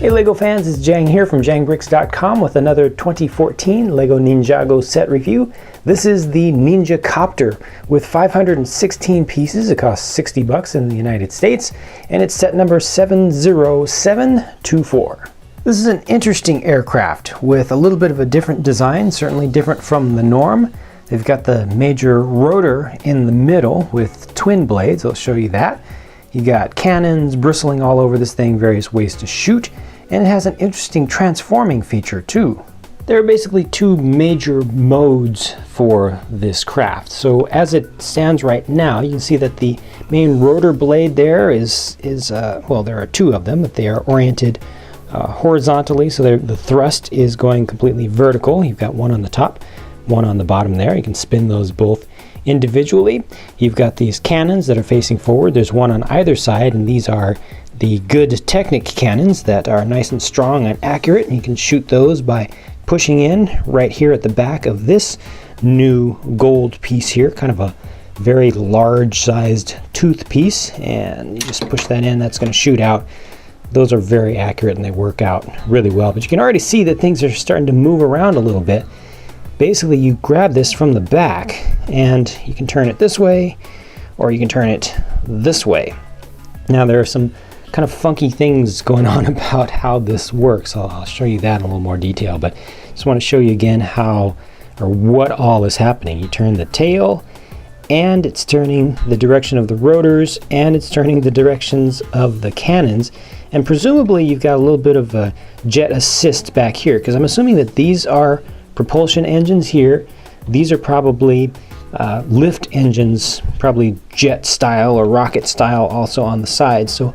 Hey LEGO fans, it's Jang here from JangBricks.com with another 2014 LEGO Ninjago set review. This is the NinjaCopter with 516 pieces. It costs 60 bucks in the United States, and it's set number 70724. This is an interesting aircraft with a little bit of a different design, certainly different from the norm. They've got the major rotor in the middle with twin blades. I'll show you that. You got cannons bristling all over this thing, various ways to shoot, and it has an interesting transforming feature too. There are basically two major modes for this craft. So as it stands right now, you can see that the main rotor blade there well, there are two of them, but they are oriented horizontally, so the thrust is going completely vertical. You've got one on the top, one on the bottom there. You can spin those both individually. You've got these cannons that are facing forward. There's one on either side, and these are the good Technic cannons that are nice and strong and accurate, and you can shoot those by pushing in right here at the back of this new gold piece here, kind of a very large sized tooth piece, and you just push that in. That's going to shoot out. Those are very accurate and they work out really well, but you can already see that things are starting to move around a little bit. Basically, you grab this from the back and you can turn it this way, or you can turn it this way. Now there are some kind of funky things going on about how this works. I'll show you that in a little more detail, but just want to show you again how or what all is happening. You turn the tail, and it's turning the direction of the rotors, and it's turning the directions of the cannons, and presumably you've got a little bit of a jet assist back here, because I'm assuming that these are propulsion engines here. These are probably lift engines, probably jet style or rocket style also on the side. So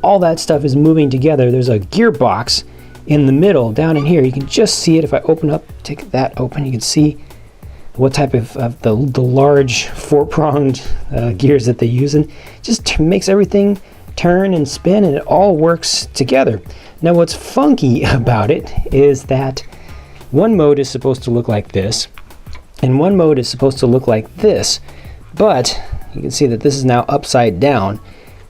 all that stuff is moving together. There's a gearbox in the middle down in here. You can just see it if I open up, take that open, you can see what type of the large four-pronged gears that they use, and just makes everything turn and spin, and it all works together. Now what's funky about it is that one mode is supposed to look like this, and one mode is supposed to look like this, but you can see that this is now upside down.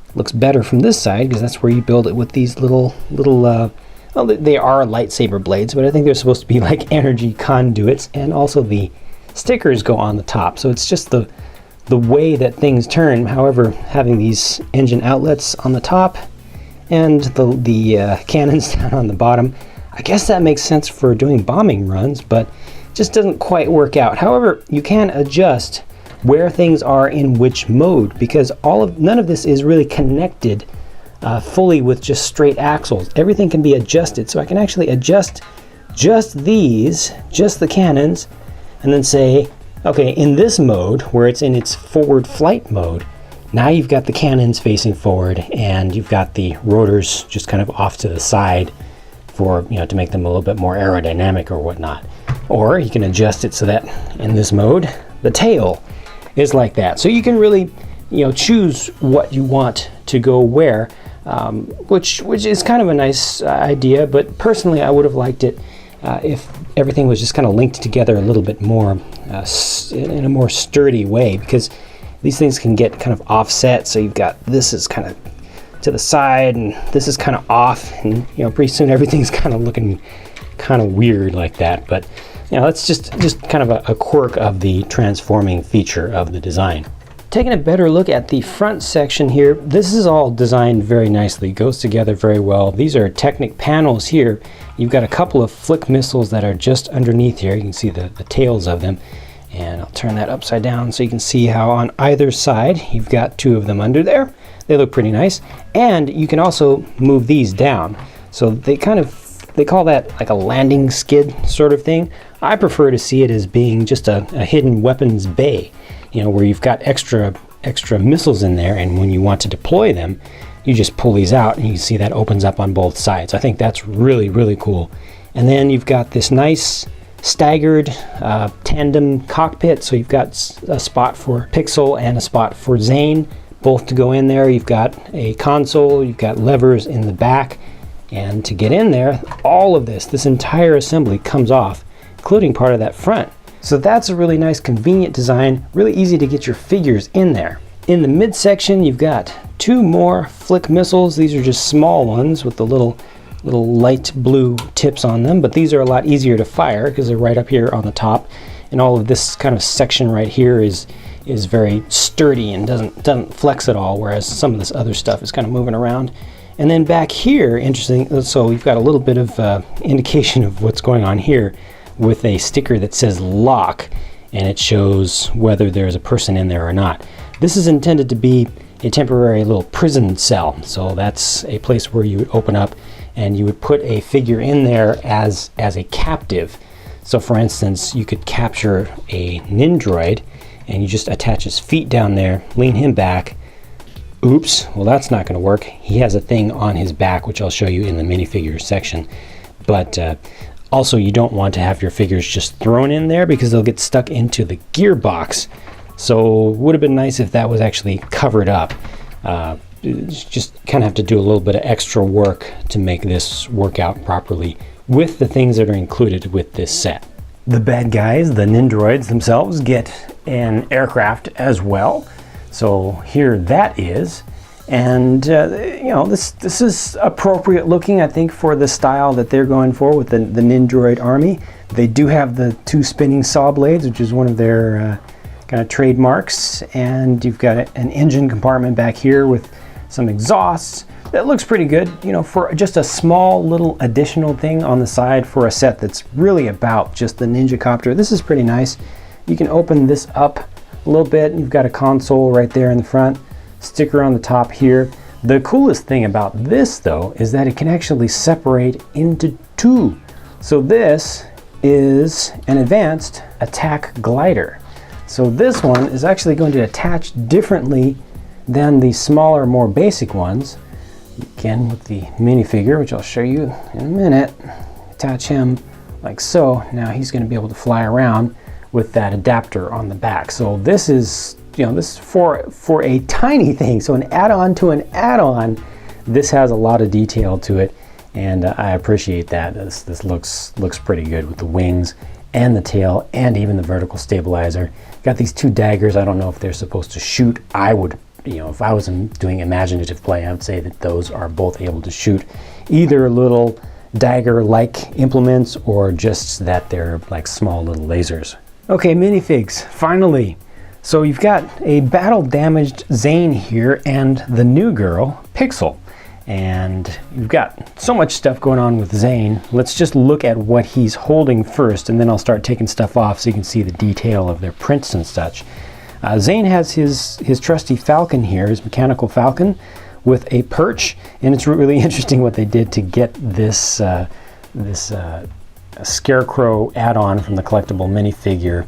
It looks better from this side because that's where you build it with these little well, they are lightsaber blades, but I think they're supposed to be like energy conduits, and also the stickers go on the top. So it's just the way that things turn. However, having these engine outlets on the top and the cannons down on the bottom, I guess that makes sense for doing bombing runs, but just doesn't quite work out. However, you can adjust where things are in which mode, because none of this is really connected fully with just straight axles. Everything can be adjusted, so I can actually adjust just the cannons, and then say, okay, in this mode where it's in its forward flight mode, now you've got the cannons facing forward and you've got the rotors just kind of off to the side for, to make them a little bit more aerodynamic or whatnot. Or you can adjust it so that in this mode the tail is like that. So you can really choose what you want to go where, which is kind of a nice idea, but personally I would have liked it if everything was just kind of linked together a little bit more in a more sturdy way, because these things can get kind of offset. So you've got this is kind of to the side and this is kind of off, and pretty soon everything's kind of looking kind of weird like that. But that's just kind of a quirk of the transforming feature of the design. Taking a better look at the front section here, this is all designed very nicely, goes together very well. These are Technic panels here. You've got a couple of flick missiles that are just underneath here. You can see the tails of them, and I'll turn that upside down so you can see how on either side you've got two of them under there. They look pretty nice, and you can also move these down. So they call that like a landing skid sort of thing. I prefer to see it as being just a hidden weapons bay, where you've got extra missiles in there, and when you want to deploy them, you just pull these out, and you can see that opens up on both sides. I think that's really, really cool. And then you've got this nice staggered tandem cockpit, so you've got a spot for Pixel and a spot for Zane, both to go in there. You've got a console, you've got levers in the back, and to get in there, all of this entire assembly comes off, including part of that front. So that's a really nice, convenient design, really easy to get your figures in there. In the midsection, you've got two more flick missiles. These are just small ones with the little little light blue tips on them, but these are a lot easier to fire because they're right up here on the top, and all of this kind of section right here is very sturdy and doesn't flex at all, whereas some of this other stuff is kind of moving around. And then back here, interesting, so we've got a little bit of indication of what's going on here with a sticker that says lock, and it shows whether there's a person in there or not. This is intended to be a temporary little prison cell, so that's a place where you would open up and you would put a figure in there as a captive. So for instance, you could capture a Nindroid and you just attach his feet down there, lean him back. Oops, well that's not going to work. He has a thing on his back, which I'll show you in the minifigure section. But also you don't want to have your figures just thrown in there because they'll get stuck into the gearbox. So it would have been nice if that was actually covered up. Just kind of have to do a little bit of extra work to make this work out properly with the things that are included with this set. The bad guys, the Nindroids themselves, get an aircraft as well. So here that is, and you know, this is appropriate looking, I think, for the style that they're going for with the Nindroid army. They do have the 2 spinning saw blades, which is one of their kind of trademarks, and you've got an engine compartment back here with some exhausts. That looks pretty good, you know, for just a small little additional thing on the side for a set that's really about just the NinjaCopter. This is pretty nice. You can open this up a little bit. You've got a console right there in the front, sticker on the top here. The coolest thing about this though is that it can actually separate into 2. So this is an advanced attack glider. So this one is actually going to attach differently than the smaller, more basic ones. Again, with the minifigure, which I'll show you in a minute, attach him like so. Now he's going to be able to fly around with that adapter on the back. So this is, you know, this is for a tiny thing. So an add-on to an add-on. This has a lot of detail to it, and I appreciate that. This looks pretty good with the wings and the tail and even the vertical stabilizer. Got these 2 daggers. I don't know if they're supposed to shoot. I would, you know, if I was doing imaginative play, I would say that those are both able to shoot either little dagger-like implements or just that they're like small little lasers. Okay, minifigs, finally. So you've got a battle-damaged Zane here and the new girl, Pixel. And you've got so much stuff going on with Zane. Let's just look at what he's holding first, and then I'll start taking stuff off so you can see the detail of their prints and such. Zane has his trusty falcon here, his mechanical falcon, with a perch, and it's really interesting what they did to get this scarecrow add-on from the collectible minifigure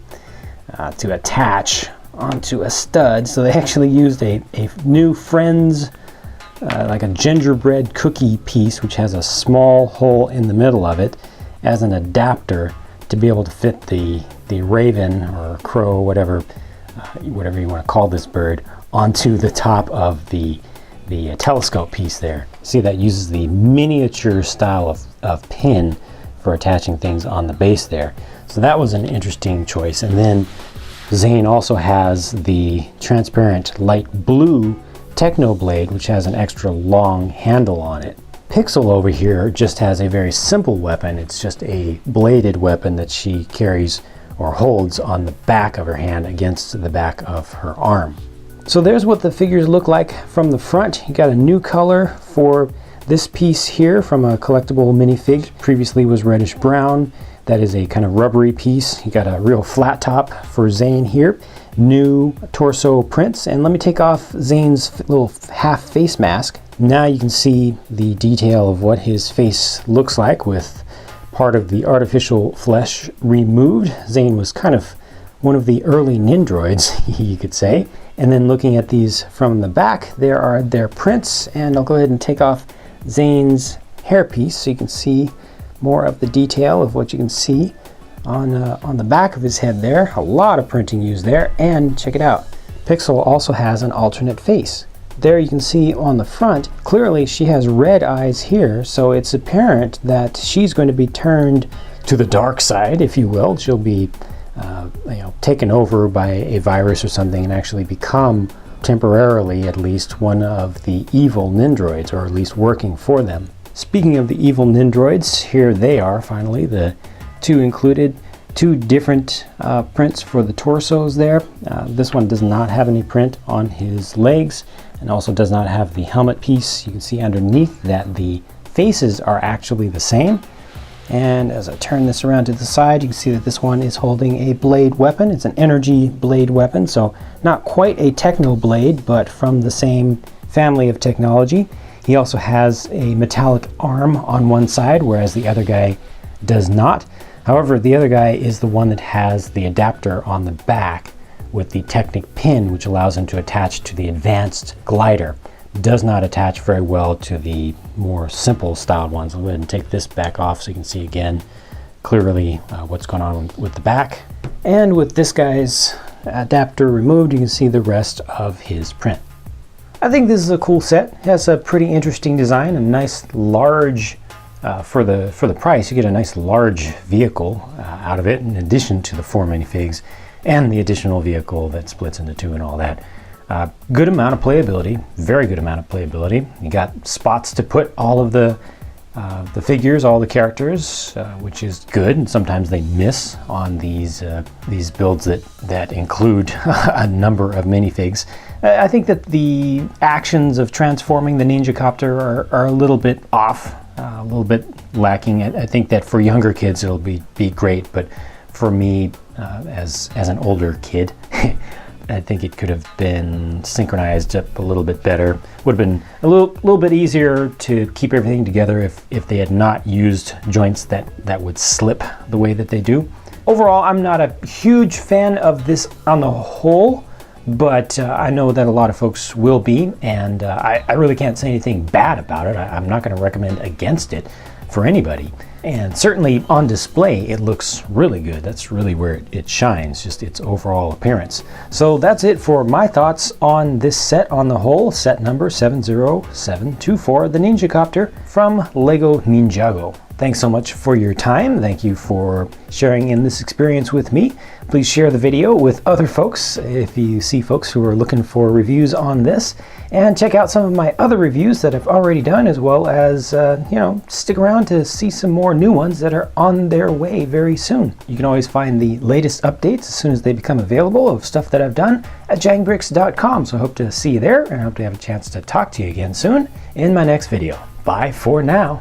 to attach onto a stud. So they actually used a new Friends like a gingerbread cookie piece, which has a small hole in the middle of it as an adapter to be able to fit the raven or crow, whatever you want to call this bird, onto the top of the telescope piece there. See, that uses the miniature style of pin for attaching things on the base there. So that was an interesting choice. And then Zane also has the transparent light blue Techno blade, which has an extra long handle on it. Pixel over here just has a very simple weapon. It's just a bladed weapon that she carries or holds on the back of her hand against the back of her arm. So there's what the figures look like from the front. You got a new color for this piece here from a collectible minifig. Previously was reddish brown. That is a kind of rubbery piece. You got a real flat top for Zane here. New torso prints, and let me take off Zane's little half face mask. Now you can see the detail of what his face looks like with part of the artificial flesh removed. Zane was kind of one of the early Nindroids, you could say. And then looking at these from the back, there are their prints, and I'll go ahead and take off Zane's hairpiece so you can see more of the detail of what you can see on the back of his head there. A lot of printing used there, and check it out. Pixel also has an alternate face. There you can see on the front, clearly she has red eyes here, so it's apparent that she's going to be turned to the dark side, if you will. She'll be taken over by a virus or something and actually become, temporarily at least, one of the evil Nindroids, or at least working for them. Speaking of the evil Nindroids, here they are finally, the two included. Two different prints for the torsos there. This one does not have any print on his legs and also does not have the helmet piece. You can see underneath that the faces are actually the same. And as I turn this around to the side, you can see that this one is holding a blade weapon. It's an energy blade weapon, so not quite a techno blade, but from the same family of technology. He also has a metallic arm on one side, whereas the other guy does not. However, the other guy is the one that has the adapter on the back with the Technic pin, which allows him to attach to the advanced glider. Does not attach very well to the more simple styled ones. I'll go ahead and take this back off so you can see again clearly what's going on with the back. And with this guy's adapter removed, you can see the rest of his print. I think this is a cool set. It has a pretty interesting design, a nice large for the price, you get a nice large vehicle out of it, in addition to the 4 minifigs and the additional vehicle that splits into 2 and all that. Good amount of playability, very good amount of playability. You got spots to put all of the figures, all the characters, which is good. And sometimes they miss on these builds that include a number of minifigs. I think that the actions of transforming the NinjaCopter are a little bit off. A little bit lacking. I think that for younger kids it'll be great, but for me as an older kid, I think it could have been synchronized up a little bit better. Would have been a little bit easier to keep everything together if they had not used joints that would slip the way that they do. Overall, I'm not a huge fan of this on the whole, but I know that a lot of folks will be, and I really can't say anything bad about it. I'm not going to recommend against it for anybody. And certainly on display, it looks really good. That's really where it shines, just its overall appearance. So that's it for my thoughts on this set on the whole, set number 70724, the NinjaCopter from Lego Ninjago. Thanks so much for your time. Thank you for sharing in this experience with me. Please share the video with other folks if you see folks who are looking for reviews on this. And check out some of my other reviews that I've already done, as well as, stick around to see some more new ones that are on their way very soon. You can always find the latest updates as soon as they become available of stuff that I've done at jangbricks.com. So I hope to see you there, and I hope to have a chance to talk to you again soon in my next video. Bye for now.